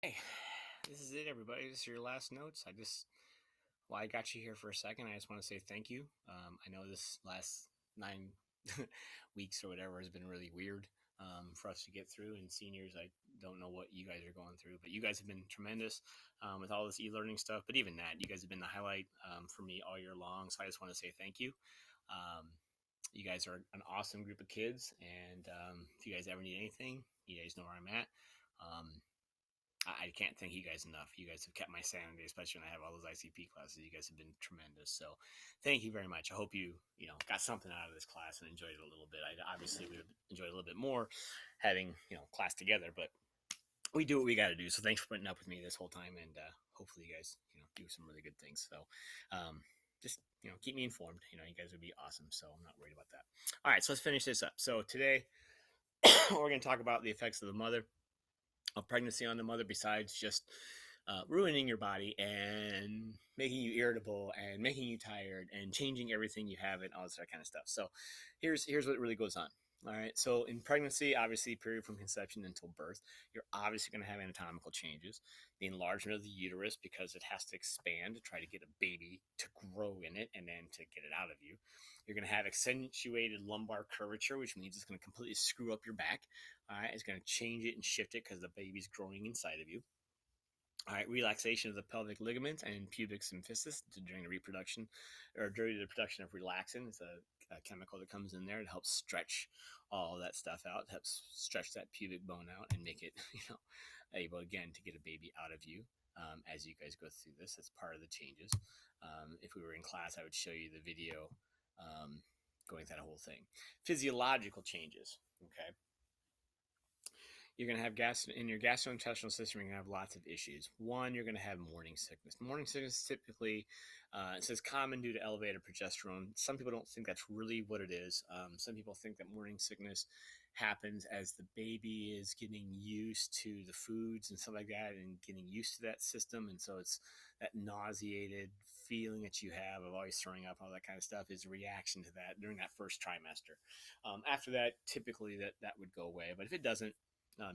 Hey, this is it, everybody. This is your last notes. I got you here for a second. I just want to say thank you. I know this last 9 weeks or whatever has been really weird for us to get through. And seniors, I don't know what you guys are going through, but you guys have been tremendous with all this e-learning stuff. But even that, you guys have been the highlight for me all year long. So I just want to say thank you. Um, you guys are an awesome group of kids, and if you guys ever need anything, you guys know where I'm at. Um, I can't thank you guys enough. You guys have kept my sanity, especially when I have all those ICP classes. You guys have been tremendous. So thank you very much. I hope you got something out of this class and enjoyed it a little bit. I obviously would have enjoyed a little bit more having class together, but we do what we got to do. So thanks for putting up with me this whole time, and hopefully you guys do some really good things. So just keep me informed. You guys would be awesome. So I'm not worried about that. All right, so let's finish this up. So today we're going to talk about the effects of the mother of pregnancy on the mother, besides just ruining your body and making you irritable and making you tired and changing everything you have and all this kind of stuff. So here's what really goes on. All right. So in pregnancy, obviously, period from conception until birth, you're obviously going to have anatomical changes. The enlargement of the uterus, because it has to expand to try to get a baby to grow in it and then to get it out of you. You're going to have accentuated lumbar curvature, which means it's going to completely screw up your back. All right. It's going to change it and shift it because the baby's growing inside of you. All right, relaxation of the pelvic ligaments and pubic symphysis during the reproduction or during the production of relaxin. It's a chemical that comes in there to help stretch all that stuff out, it helps stretch that pubic bone out and make it, able again to get a baby out of you. As you guys go through this, that's part of the changes. If we were in class, I would show you the video going through that whole thing. Physiological changes. Okay, you're going to have gas in your gastrointestinal system. You're going to have lots of issues. One, you're going to have morning sickness. Morning sickness typically, it says common due to elevated progesterone. Some people don't think that's really what it is. Some people think that morning sickness happens as the baby is getting used to the foods and stuff like that and getting used to that system. And so it's that nauseated feeling that you have of always throwing up, all that kind of stuff is a reaction to that during that first trimester. After that, typically that would go away. But if it doesn't,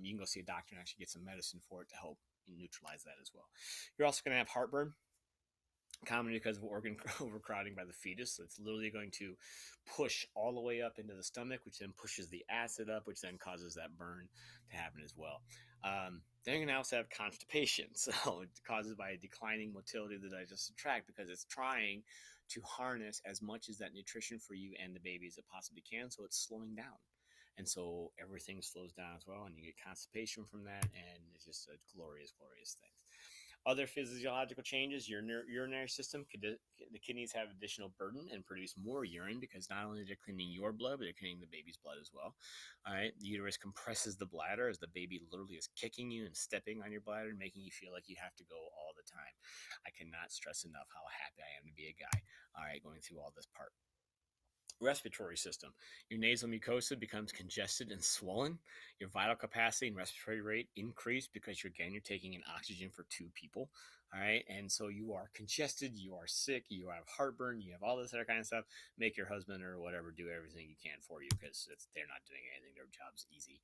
you can go see a doctor and actually get some medicine for it to help neutralize that as well. You're also going to have heartburn, commonly because of organ overcrowding by the fetus. So it's literally going to push all the way up into the stomach, which then pushes the acid up, which then causes that burn to happen as well. Then you can also have constipation. So it's caused by a declining motility of the digestive tract because it's trying to harness as much as that nutrition for you and the baby as it possibly can. So it's slowing down. And so everything slows down as well, and you get constipation from that, and it's just a glorious, glorious thing. Other physiological changes, your urinary system, the kidneys have additional burden and produce more urine because not only they're cleaning your blood, but they're cleaning the baby's blood as well. All right, the uterus compresses the bladder as the baby literally is kicking you and stepping on your bladder, making you feel like you have to go all the time. I cannot stress enough how happy I am to be a guy. All right, going through all this part. Respiratory system. Your nasal mucosa becomes congested and swollen. Your vital capacity and respiratory rate increase because you're taking in oxygen for two people. All right. And so you are congested, you are sick, you have heartburn, you have all this other kind of stuff. Make your husband or whatever do everything you can for you because they're not doing anything. Their job's easy.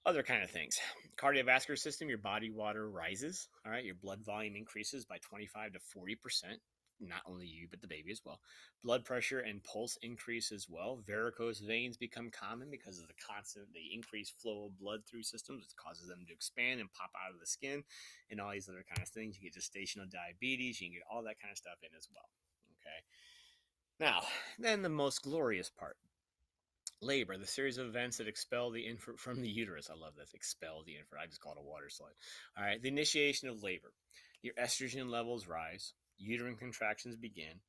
Other kind of things. Cardiovascular system, your body water rises. All right. Your blood volume increases by 25 to 40%. Not only you, but the baby as well. Blood pressure and pulse increase as well. Varicose veins become common because of the increased flow of blood through systems. It causes them to expand and pop out of the skin and all these other kind of things. You get gestational diabetes. You can get all that kind of stuff in as well. Okay. Now, then the most glorious part. Labor, the series of events that expel the infant from the uterus. I love this. Expel the infant. I just call it a water slide. All right. The initiation of labor. Your estrogen levels rise. Uterine contractions begin.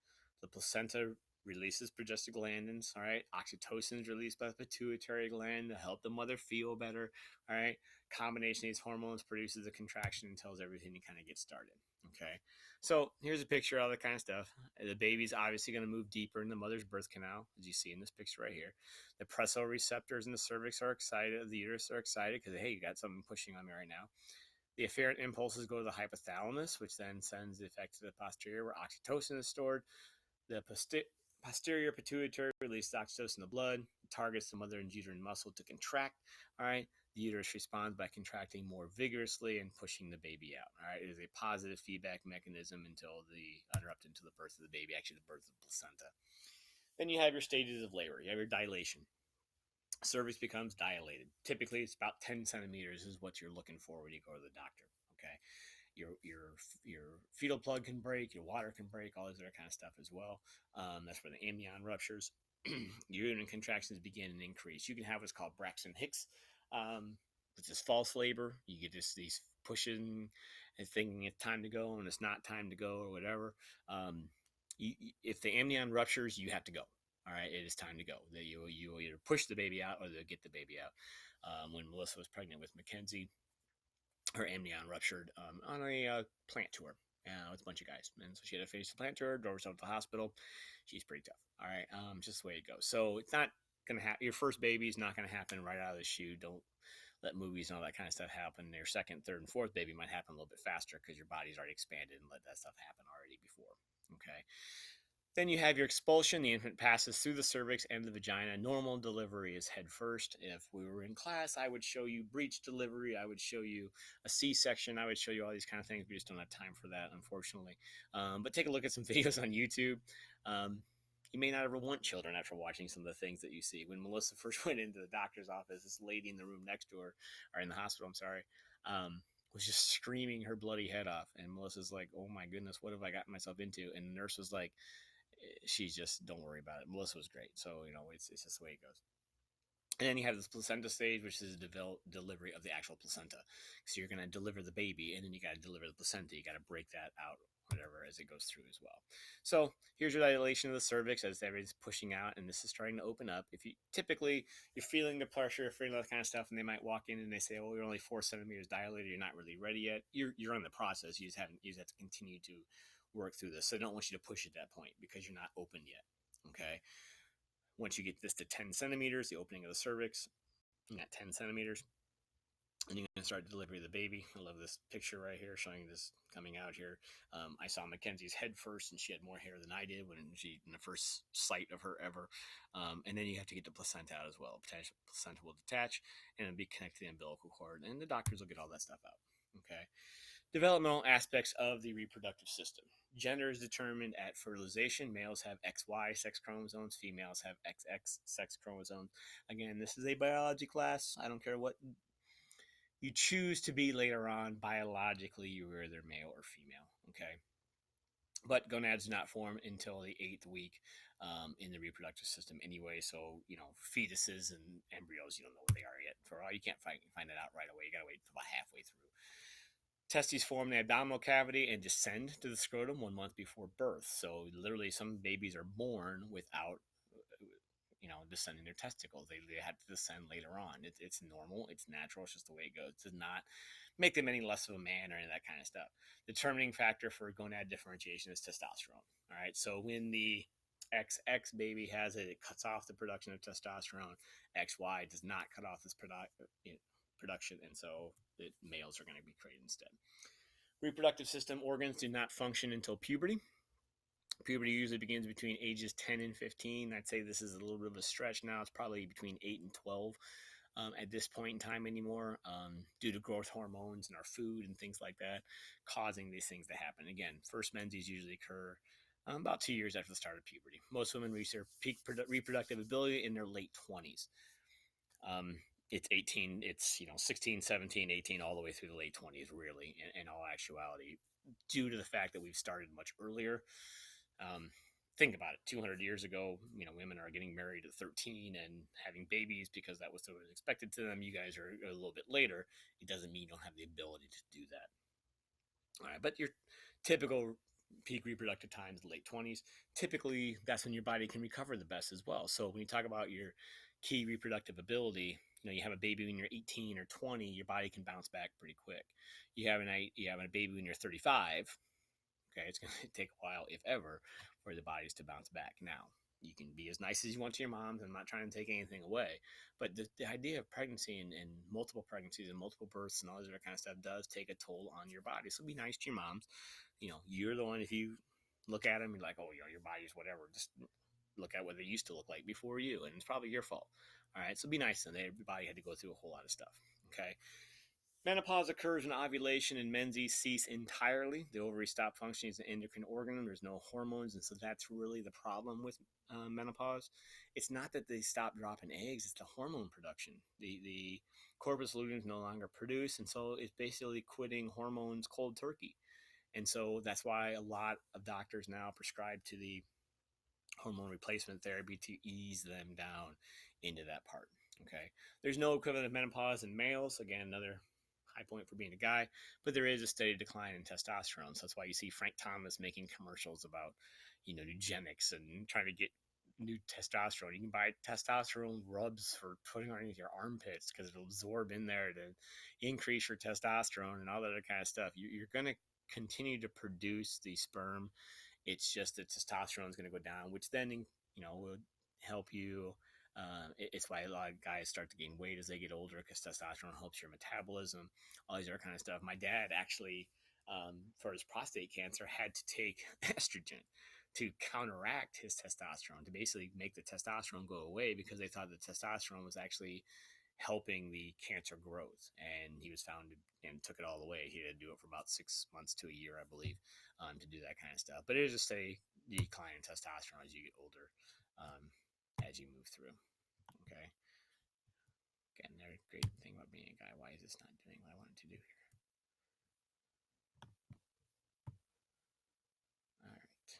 The placenta releases prostaglandins. All right. Oxytocin is released by the pituitary gland to help the mother feel better. All right. Combination of these hormones produces a contraction and tells everything to kind of get started. Okay. So here's a picture of all that kind of stuff. The baby's obviously going to move deeper in the mother's birth canal, as you see in this picture right here. The receptors in the cervix are excited. The uterus are excited because, hey, you got something pushing on me right now. The afferent impulses go to the hypothalamus, which then sends the effect to the posterior, where oxytocin is stored. The posterior pituitary releases oxytocin in the blood, targets the mother and uterine muscle to contract. All right. The uterus responds by contracting more vigorously and pushing the baby out. All right, it is a positive feedback mechanism until the interrupted until the birth of the baby, actually the birth of the placenta. Then you have your stages of labor. You have your dilation. Cervix becomes dilated. Typically, it's about 10 centimeters is what you're looking for when you go to the doctor. Okay, your fetal plug can break, your water can break, all this other kind of stuff as well. That's where the amnion ruptures. Uterine contractions begin and increase. You can have what's called Braxton Hicks, which is false labor. You get just these pushing and thinking it's time to go and it's not time to go or whatever. If the amnion ruptures, you have to go. All right, it is time to go. You will either push the baby out or they'll get the baby out. When Melissa was pregnant with Mackenzie, her amnion ruptured on a plant tour with a bunch of guys. And so she had to finish the plant tour, drove herself to the hospital. She's pretty tough. All right. Just the way it goes. So it's not going to happen. Your first baby is not going to happen right out of the chute. Don't let movies and all that kind of stuff happen. Your second, third, and fourth baby might happen a little bit faster because your body's already expanded and let that stuff happen already before. Okay. Then you have your expulsion. The infant passes through the cervix and the vagina. Normal delivery is head first. If we were in class, I would show you breech delivery. I would show you a C-section. I would show you all these kind of things. We just don't have time for that, unfortunately. But take a look at some videos on YouTube. You may not ever want children after watching some of the things that you see. When Melissa first went into the doctor's office, this lady in the room next to her, or in the hospital, I'm sorry, was just screaming her bloody head off. And Melissa's like, oh my goodness, what have I gotten myself into? And the nurse was like, she's just, don't worry about it. Melissa was great. So, it's just the way it goes. And then you have this placenta stage, which is the delivery of the actual placenta. So you're going to deliver the baby, and then you got to deliver the placenta. You got to break that out, whatever, as it goes through as well. So here's your dilation of the cervix as everything's pushing out, and this is starting to open up. If you typically you're feeling the pressure, feeling that kind of stuff, and they might walk in and they say, "Well, you're only 4 centimeters dilated. You're not really ready yet." You're in the process. You just have to continue to work through this. So I don't want you to push at that point because you're not open yet. Okay. Once you get this to 10 centimeters, the opening of the cervix, you got 10 centimeters, and you're going to start delivery of the baby. I love this picture right here showing this coming out here. I saw Mackenzie's head first, and she had more hair than I did when in the first sight of her ever. And then you have to get the placenta out as well. Potential placenta will detach and it'll be connected to the umbilical cord, and the doctors will get all that stuff out. Okay. Developmental aspects of the reproductive system. Gender is determined at fertilization. Males have XY sex chromosomes. Females have XX sex chromosomes. Again, this is a biology class. I don't care what you choose to be later on. Biologically, you're either male or female. Okay. But gonads do not form until the 8th week in the reproductive system anyway. So, fetuses and embryos, you don't know what they are yet. For all you can't find it out right away. You got to wait about halfway through. Testes form in the abdominal cavity and descend to the scrotum 1 month before birth. So literally some babies are born without, descending their testicles. They have to descend later on. It's normal. It's natural. It's just the way it goes. It does not make them any less of a man or any of that kind of stuff. The determining factor for gonad differentiation is testosterone. All right. So when the XX baby has it, it cuts off the production of testosterone. XY does not cut off this production, and so the males are going to be created instead. Reproductive system organs do not function until puberty. Puberty usually begins between ages 10 and 15. I'd say this is a little bit of a stretch now. It's probably between 8 and 12 at this point in time anymore, due to growth hormones in our food and things like that, causing these things to happen. Again, first menses usually occur about 2 years after the start of puberty. Most women reach their peak reproductive ability in their late 20s. It's 18, it's 16, 17, 18, all the way through the late 20s, really, in all actuality, due to the fact that we've started much earlier. Think about it. 200 years ago, women are getting married at 13 and having babies because that was what was expected to them. You guys are a little bit later. It doesn't mean you don't have the ability to do that. All right, but your typical peak reproductive time is the late 20s. Typically, that's when your body can recover the best as well. So when you talk about your key reproductive ability, you have a baby when you're 18 or 20, your body can bounce back pretty quick. You have a baby when you're 35. Okay, it's going to take a while, if ever, for the bodies to bounce back. Now, you can be as nice as you want to your moms. I'm not trying to take anything away, but the idea of pregnancy and multiple pregnancies and multiple births and all this other kind of stuff does take a toll on your body. So be nice to your moms. You're the one, if you look at them, you're like, oh, your body's whatever. Just look at what they used to look like before you, and it's probably your fault. All right, so be nice to them. Everybody had to go through a whole lot of stuff. Okay. Menopause occurs when ovulation and menses cease entirely. The ovaries stop functioning as an endocrine organ. There's no hormones, and so that's really the problem with menopause. It's not that they stop dropping eggs; it's the hormone production. The corpus luteum is no longer produced, and so it's basically quitting hormones cold turkey. And so that's why a lot of doctors now prescribe to the hormone replacement therapy to ease them down into that part. Okay. There's no equivalent of menopause in males. Again, another high point for being a guy, but there is a steady decline in testosterone. So that's why you see Frank Thomas making commercials about, eugenics and trying to get new testosterone. You can buy testosterone rubs for putting underneath your armpits because it'll absorb in there to increase your testosterone and all that other kind of stuff. You're going to continue to produce the sperm. It's just that testosterone is going to go down, which then will help you. It's why a lot of guys start to gain weight as they get older because testosterone helps your metabolism, all these other kind of stuff. My dad actually, for his prostate cancer, had to take estrogen to counteract his testosterone, to basically make the testosterone go away because they thought the testosterone was actually helping the cancer growth. And he was found and took it all away. He had to do it for about 6 months to a year, I believe, to do that kind of stuff. But it is just a decline in testosterone as you get older, as you move through. Okay. Again, another great thing about being a guy. Why is this not doing what I want it to do here? All right.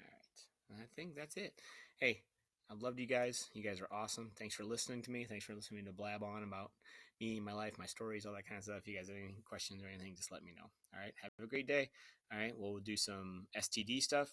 All right. And I think that's it. Hey, I've loved you guys. You guys are awesome. Thanks for listening to me. Thanks for listening to blab on about me, my life, my stories, all that kind of stuff. If you guys have any questions or anything, just let me know. All right. Have a great day. All right. We'll do some STD stuff